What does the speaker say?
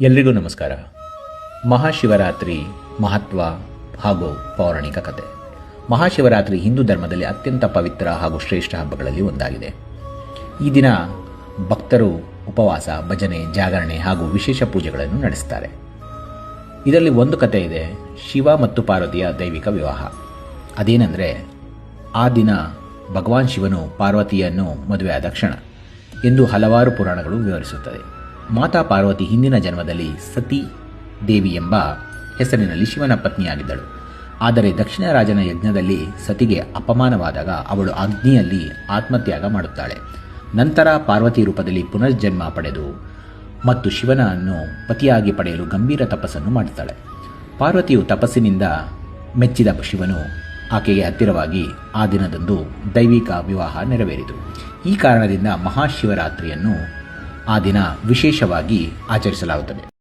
ಎಲ್ರಿಗೂ ನಮಸ್ಕಾರ. ಮಹಾಶಿವರಾತ್ರಿ ಮಹತ್ವ ಹಾಗೂ ಪೌರಾಣಿಕ ಕಥೆ. ಮಹಾಶಿವರಾತ್ರಿ ಹಿಂದೂ ಧರ್ಮದಲ್ಲಿ ಅತ್ಯಂತ ಪವಿತ್ರ ಹಾಗೂ ಶ್ರೇಷ್ಠ ಹಬ್ಬಗಳಲ್ಲಿ ಒಂದಾಗಿದೆ. ಈ ದಿನ ಭಕ್ತರು ಉಪವಾಸ, ಭಜನೆ, ಜಾಗರಣೆ ಹಾಗೂ ವಿಶೇಷ ಪೂಜೆಗಳನ್ನು ನಡೆಸುತ್ತಾರೆ. ಇದರಲ್ಲಿ ಒಂದು ಕಥೆ ಇದೆ, ಶಿವ ಮತ್ತು ಪಾರ್ವತಿಯ ದೈವಿಕ ವಿವಾಹ. ಅದೇನೆಂದರೆ, ಆ ದಿನ ಭಗವಾನ್ ಶಿವನು ಪಾರ್ವತಿಯನ್ನು ಮದುವೆಯಾದ ಕ್ಷಣ ಎಂದು ಹಲವಾರು ಪುರಾಣಗಳು ವಿವರಿಸುತ್ತದೆ. ಮಾತಾ ಪಾರ್ವತಿ ಹಿಂದಿನ ಜನ್ಮದಲ್ಲಿ ಸತಿ ದೇವಿ ಎಂಬ ಹೆಸರಿನಲ್ಲಿ ಶಿವನ ಪತ್ನಿಯಾಗಿದ್ದಳು. ಆದರೆ ದಕ್ಷಿಣ ರಾಜನ ಯಜ್ಞದಲ್ಲಿ ಸತಿಗೆ ಅಪಮಾನವಾದಾಗ ಅವಳು ಅಗ್ನಿಯಲ್ಲಿ ಆತ್ಮತ್ಯಾಗ ಮಾಡುತ್ತಾಳೆ. ನಂತರ ಪಾರ್ವತಿ ರೂಪದಲ್ಲಿ ಪುನರ್ಜನ್ಮ ಪಡೆದು ಮತ್ತು ಶಿವನನ್ನು ಪತಿಯಾಗಿ ಪಡೆಯಲು ಗಂಭೀರ ತಪಸ್ಸನ್ನು ಮಾಡುತ್ತಾಳೆ. ಪಾರ್ವತಿಯು ತಪಸ್ಸಿನಿಂದ ಮೆಚ್ಚಿದ ಶಿವನು ಆಕೆಗೆ ಹತ್ತಿರವಾಗಿ ಆ ದಿನದಂದು ದೈವಿಕ ವಿವಾಹ ನೆರವೇರಿತು. ಈ ಕಾರಣದಿಂದ ಮಹಾಶಿವರಾತ್ರಿಯನ್ನು ಆ ದಿನ ವಿಶೇಷವಾಗಿ ಆಚರಿಸಲಾಗುತ್ತದೆ.